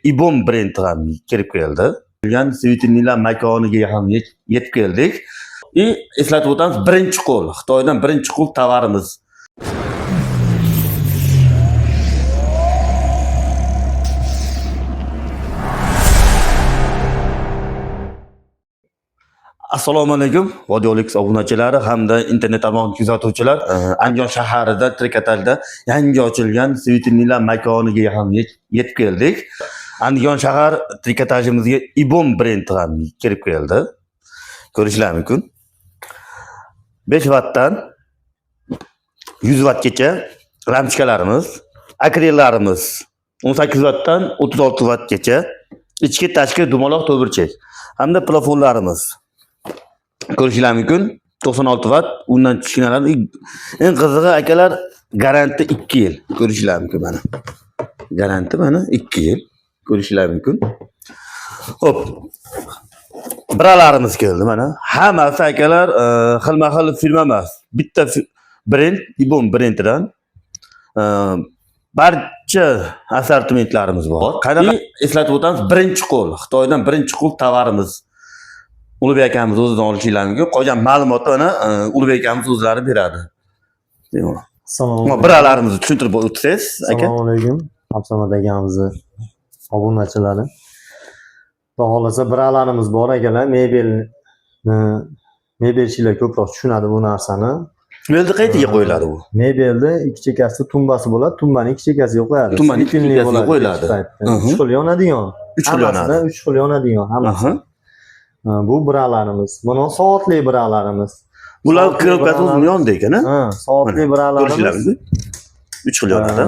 IBOM brendi ham kirib keldi. Yani Svitinnilar makoniga ham yetib keldik. Eslatib o'tamiz, birinchi qo'l, Xitoydan birinchi qo'l tovarimiz. Assalomu alaykum, Vodiyolix obunachilari hamda internet tarmog'ini kuzatuvchilar. Andijon shahrida Trikatalda yangi ochilgan Svitinnilar makoniga ham yetib keldik. Andijon shahar trikotajimizga IBOM brendi ham kirib keldi. Ko'rishlar mumkin. 5 wattdan 100 wattgacha lampochkalarimiz, akrillarimiz 18 wattdan 36 wattgacha, ichki tashqi dumaloq to'g'irchak hamda plafonlarimiz. Ko'rishlar mumkin. 96 watt, undan kichkinalar. Eng qizig'i akalar, garanti 2 yil. Ko'rishlar mumkin mana. Garanti mana 2 yil. Ko'rishlar mumkin. Hop. Biralarimiz keldi mana. Hammasi akalar xilma-xil firma emas. Bitta brend, IBOM brendidan barcha assortimentlarimiz bor. Qanaqa eslatib o'tamiz, birinchi qo'l, Xitoydan birinchi qo'l tovarimiz. Ulug'bek akamiz o'zidan olishingiz mumkin. Qolgan ma'lumotni mana Ulug'bek akamiz o'zlari beradi. Assalomu alaykum. Biralarimizni tushuntirib o'tsangiz, aka. Assalomu alaykum. Absamat akamizni obunachilari. Xudo xolasa biralarimiz bor akalar. Mebelchilar ko'proq tushunadi bu narsani. Mebelni qayerga qo'yiladi bu? Mebelni ikki chekkasi tumbasi bo'ladi, tumbaning ikki chekkasiga qo'yadi. Tumbaning ikki chekkasiga qo'yiladi. 3 xil yonadigan. 3 xil yonadi. 3 xil yonadigan hammasi. Bu biralarimiz. Mana soatli biralarimiz. Bular kirobkasi o'zini yonida ekan-a? Ha, soatli biralarimiz. 3 xil yonadi.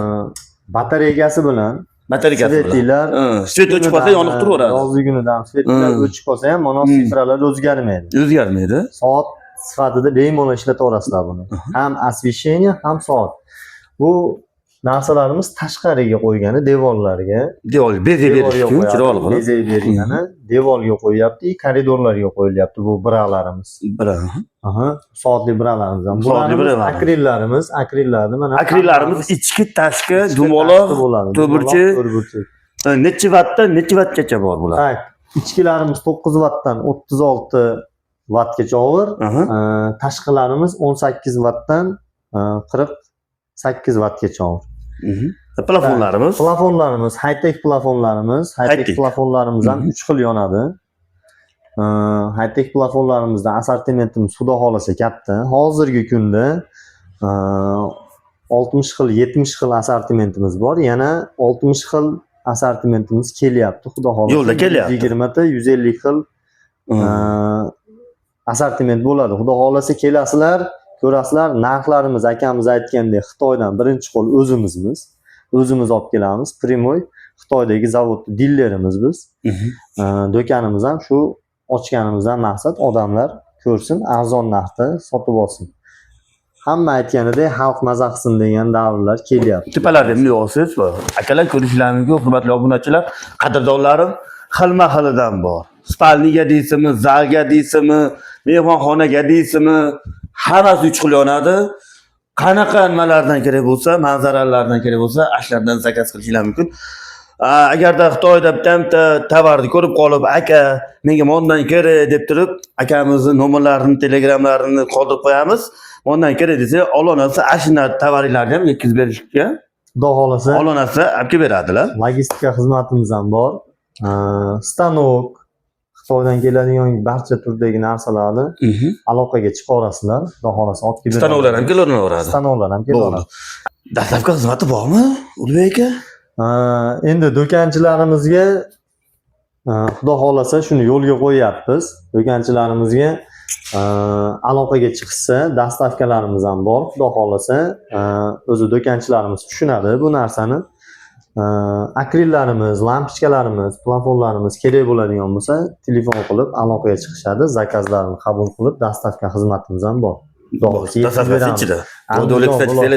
Batareykasi bilan Batareykasi bilan. Svet o'chib qolsa yonib turaveradi. Yozgi kunida ham svetlar o'chib qolsa ham mana sifralar o'zgarmaydi. O'zgarmaydi. Soat sifatida bemalol ishlataverasizlar buni. Ham освещение, ham soat. Bu narsalarimiz tashqariga qo'ygani devorlarga. Devor beze berishga chiroyli qilib. Beze berilgani devorga qo'yapti, koridorlarga qo'yilyapti bu biralarimiz. Bira. Aha, soatli biralarimiz ham. Bularimiz akrillarni mana. Akrillarimiz ichki tashqi dumaloq to'g'irchak. Necha wattdan necha wattgacha bor bular? Tak, ichkilarimiz 9 wattdan 36 wattgacha og'ir, tashqilarimiz 18 wattdan 48 wattgacha og'ir. Plafonlarimiz, high-tech plafonlarimiz ham 3 xil yonadi. High-tech plafonlarimizda assortimentimiz xudo xolasa katta. Hozirgi kunda 60 xil, 70 xil assortimentimiz bor. Yana 60 xil assortimentimiz kelyapti. Xudo xolasa yo'lda kelyapti. 20 ta, 150 xil assortiment bo'ladi. Xudo xolasa kelasizlar, ko'rasizlar. Narxlarimiz akamiz aytgandek Xitoydan birinchi qo'l o'zimizmiz. O'zimiz olib kelamiz. Primoy Xitoydagi zavodning dillerimiz biz. Do'konimiz ham shu ochganimizdan maqsad odamlar ko'rsin, arzon narxda sotib olsin. Hamma aytganidek xalq maza qilsin degan davrlar kelyapti. Tepalarda bunday olsangiz, akalar ko'rishlar mumkin, hurmatli obunachilar, qadrdonlarim, xilma-xilidan bor. Spalniga deysizmi, zalga deysizmi, mehmonxonaga deysizmi, hammasi 3 xil yonadi. Qanaqa nimalardan kerak bo'lsa, manzaralardan kerak bo'lsa, ashlardan zakaz qilishingiz mumkin. Agarda Xitoyda bitta tovarni ko'rib qolib, aka, menga mondan kerak deb turib, akamizning nomerlarini, telegramlarini qoldirib qo'yamiz. Mondan kerak desa, olonasi ashuna tovarlarni ham yetkazib berishga, xudo xolasa, olonasi olib kelib beradilar. Logistika xizmatimiz ham bor. Stanok, Xitoydan keladigan barcha turdagi narsalarni aloqaga chiqarasizlar. Xudo xolasa olib kelib beradi. Stanoklar ham kelaveradi. Stanoklar ham kelaveradi. Dastlabki xizmati bormi, Ulug'bek aka? Endi do'konchilarimizga xudo xolasa shuni yo'lga qo'yapmiz. Do'konchilarimizga aloqaga chiqsa, dastavkalarimiz ham bor. Xudo xolasa o'zi do'konchilarimiz tushunadi bu narsani. Akrillarimiz, lampochkalarimiz, plafonlarimiz kerak bo'ladigan bo'lsa, telefon qilib aloqaga chiqishadi. Zakazlarni qabul qilib, dastavka xizmatimiz ham bor. Dastavkasi ichida.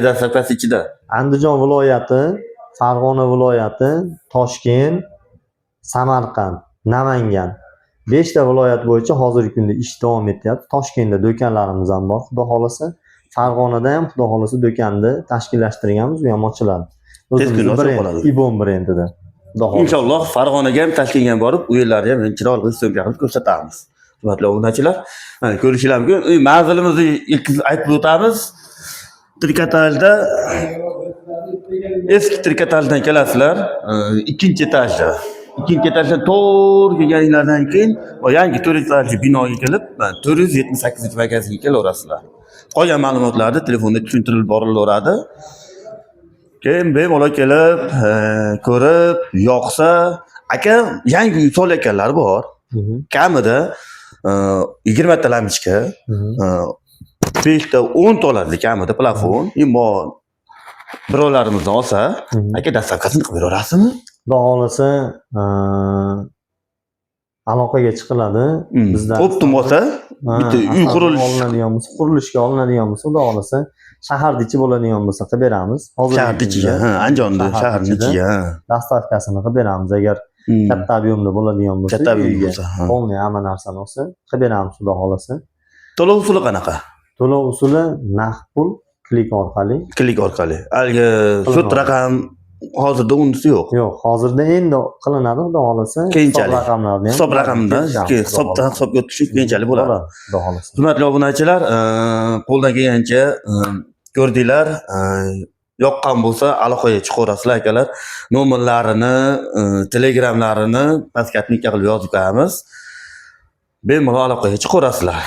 Dastavkasi ichida. Andijon viloyati, Farg'ona viloyati, Toshkent, Samarqand, Namangan 5 ta viloyat bo'yicha hozirgi kunda ish davom etyapti. Toshkentda do'konlarimiz ham bor, xudo xolasa. Farg'onada ham xudo xolasa do'konni tashkillashtirganmiz, u ham ochiladi. O'zimiz brend, IBOM brendida. Xudo xohlasa. Inshaalloh Farg'onaga ham Toshkentga ham borib, u yerlarni ham chiroyli syomka qilib ko'rsatamiz. Hurmatli obunachilar, mana ko'rishingiz mumkin. Manzilimizni ilk aytib o'tamiz. Trikatalda eski Trikataldan kelasizlar, ikkinchi etajda. Ikkinchi etajdan to'g'ri kelganinglardan keyin yangi 4 etajli binoga kelib, 478 markaziga kelaverasizlar. Qolgan ma'lumotlarni telefonda tushuntirib borilaveradi. Keyin bemalol kelib, ko'rib, yoqsa, aka yangi uy solayotganlar bor. Kamida 20 ta lampochka, 5 ta 10 ta oladi kamida plafon. Immo birovlarimizdan olsa, aka dastavkasini qilib beraverasizmi? Xudo xohlasa, aloqaga chiqiladi. Bizda Optim bo'lsa, bitta uy qurilish olinadigan bo'lsa, qurilishga olinadigan bo'lsa, xudo xohlasa, shaharda ichi bo'ladigan bo'lsa qilib beramiz. shahar ichiga, Andijonda shaharning ichiga. Dastavkasini qilib beramiz. Agar katta ob'yemda bo'ladigan bo'lsa, Katta ob'yem bo'lsa, polniy hamma narsani olsa, qilib beramiz, xudo xohlasa. To'lov usuli qanaqa? To'lov usuli naqd pul klik orqali. Klik orqali. Haligi sut raqam hozirda unisi yo'q. Yo'q, hozirda endi qilinadi, xudo xohlasa. Keyinchalik. Raqamlarni ham Hisob raqamida hisobdan hisobga o'tishi keyinchalik bo'ladi. Xudo xohlasa. Hurmatli obunachilar, qo'ldan kelgancha ko'rdinglar, yoqqan bo'lsa aloqaga chiqaverasizlar akalar. Nomerlarini, telegramlarini pastga отметка qilib yozib qo'yamiz. Bemalol aloqaga chiqaverasizlar.